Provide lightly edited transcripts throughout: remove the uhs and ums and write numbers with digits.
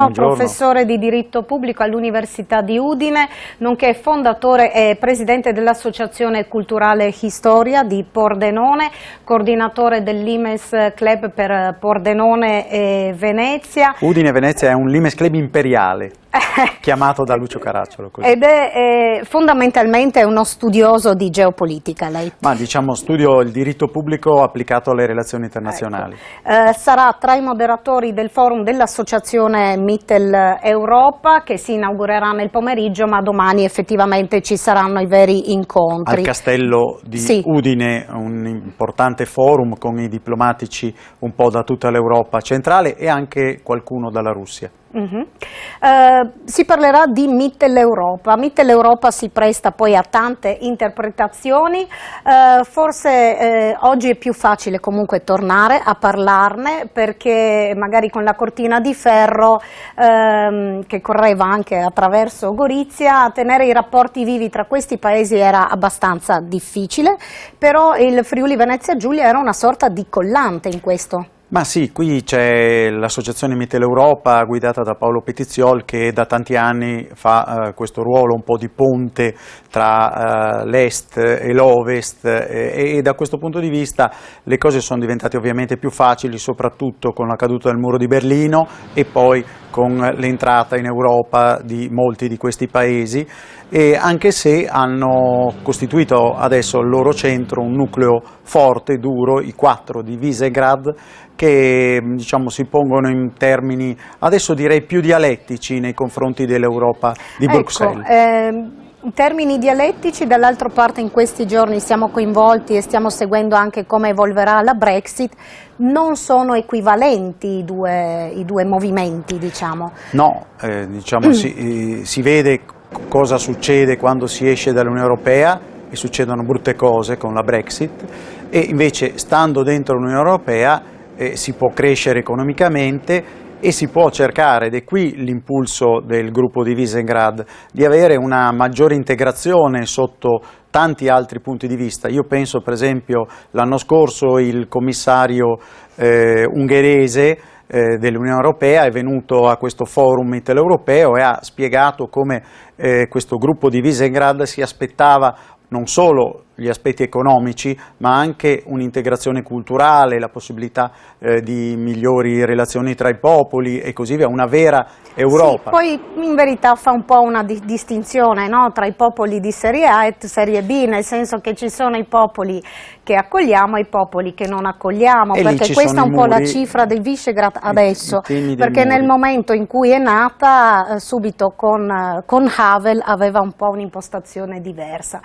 Buongiorno. Professore di diritto pubblico all'Università di Udine, nonché fondatore e presidente dell'Associazione Culturale Historia di Pordenone, coordinatore del Limes Club per Pordenone e Venezia. Udine e Venezia è un Limes Club imperiale, chiamato da Lucio Caracciolo. Così. Ed è fondamentalmente uno studioso di geopolitica, lei. Ma diciamo studio il diritto pubblico applicato alle relazioni internazionali. Ecco. Sarà tra i moderatori del forum dell'Associazione Mittel Europa che si inaugurerà nel pomeriggio, ma domani effettivamente ci saranno i veri incontri. Al Castello di Udine, un importante forum con i diplomatici un po' da tutta l'Europa centrale e anche qualcuno dalla Russia. Si parlerà di Mittel Europa. Mittel Europa si presta poi a tante interpretazioni, forse oggi è più facile comunque tornare a parlarne, perché magari con la cortina di ferro che correva anche attraverso Gorizia, tenere i rapporti vivi tra questi paesi era abbastanza difficile, però il Friuli Venezia Giulia era una sorta di collante in questo. Ma sì, qui c'è l'associazione Mittel Europa guidata da Paolo Petiziol che da tanti anni fa questo ruolo un po' di ponte tra l'est e l'ovest e da questo punto di vista le cose sono diventate ovviamente più facili, soprattutto con la caduta del muro di Berlino e poi con l'entrata in Europa di molti di questi paesi, e anche se hanno costituito adesso al loro centro un nucleo forte, duro, i 4 di Visegrad, che diciamo si pongono in termini adesso direi più dialettici nei confronti dell'Europa di Bruxelles. In termini dialettici, dall'altra parte in questi giorni siamo coinvolti e stiamo seguendo anche come evolverà la Brexit, non sono equivalenti i due movimenti, diciamo. No, diciamo si vede cosa succede quando si esce dall'Unione Europea e succedono brutte cose con la Brexit, e invece stando dentro l'Unione Europea si può crescere economicamente e si può cercare, ed è qui l'impulso del gruppo di Visegrad, di avere una maggiore integrazione sotto tanti altri punti di vista. Io penso per esempio l'anno scorso il commissario ungherese dell'Unione Europea è venuto a questo forum mitteleuropeo e ha spiegato come questo gruppo di Visegrad si aspettava non solo gli aspetti economici, ma anche un'integrazione culturale, la possibilità di migliori relazioni tra i popoli e così via, una vera Europa. Sì, poi in verità fa un po' una distinzione, no? Tra i popoli di serie A e serie B, nel senso che ci sono i popoli che accogliamo e i popoli che non accogliamo, e perché questa è un po' la cifra del Visegrad adesso, perché nel momento in cui è nata subito con Havel aveva un po' un'impostazione diversa.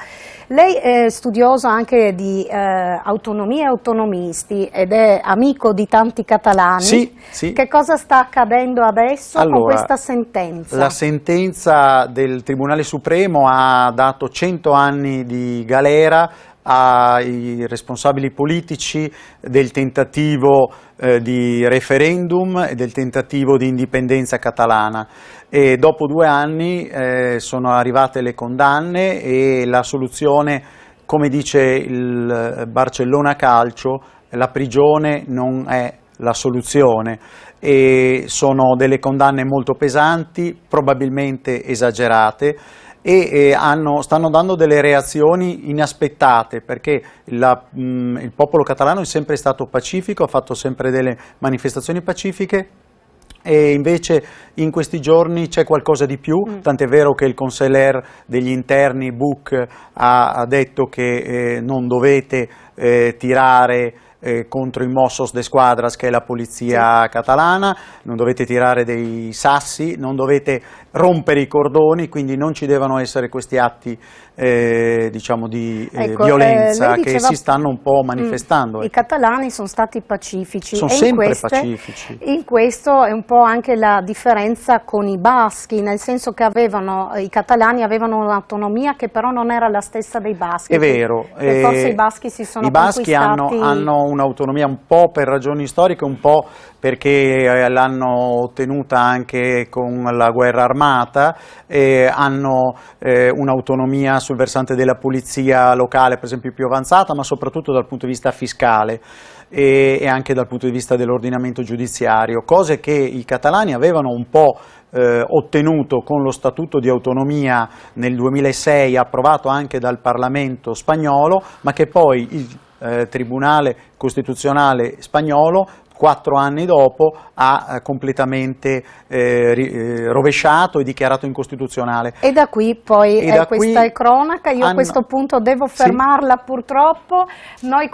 Lei è studioso anche di autonomia e autonomisti ed è amico di tanti catalani. Sì, sì. Che cosa sta accadendo adesso con questa sentenza? La sentenza del Tribunale Supremo ha dato 100 anni di galera ai responsabili politici del tentativo di referendum e del tentativo di indipendenza catalana, e dopo 2 anni sono arrivate le condanne e la soluzione, come dice il Barcellona Calcio, la prigione non è la soluzione, e sono delle condanne molto pesanti, probabilmente esagerate, e stanno dando delle reazioni inaspettate, perché il popolo catalano è sempre stato pacifico, ha fatto sempre delle manifestazioni pacifiche, e invece in questi giorni c'è qualcosa di più, tant'è vero che il consigliere degli interni Buch ha detto che non dovete tirare contro i Mossos de Squadras, che è la polizia catalana, non dovete tirare dei sassi, non dovete rompere i cordoni, quindi non ci devono essere questi atti diciamo di violenza che si stanno un po' manifestando. I catalani sono stati pacifici, sono sempre pacifici. In questo è un po' anche la differenza con i baschi, nel senso che i catalani avevano un'autonomia che però non era la stessa dei baschi. È vero. Forse i baschi si sono conquistati. I baschi hanno un'autonomia un po' per ragioni storiche, un po' perché l'hanno ottenuta anche con la guerra armata, hanno un'autonomia sul versante della polizia locale per esempio più avanzata, ma soprattutto dal punto di vista fiscale. e anche dal punto di vista dell'ordinamento giudiziario, cose che i catalani avevano un po' ottenuto con lo Statuto di autonomia nel 2006, approvato anche dal Parlamento spagnolo, ma che poi il Tribunale Costituzionale spagnolo 4 anni dopo ha completamente rovesciato e dichiarato incostituzionale. E da qui poi questa è cronaca, io a questo punto devo fermarla, sì, purtroppo. Noi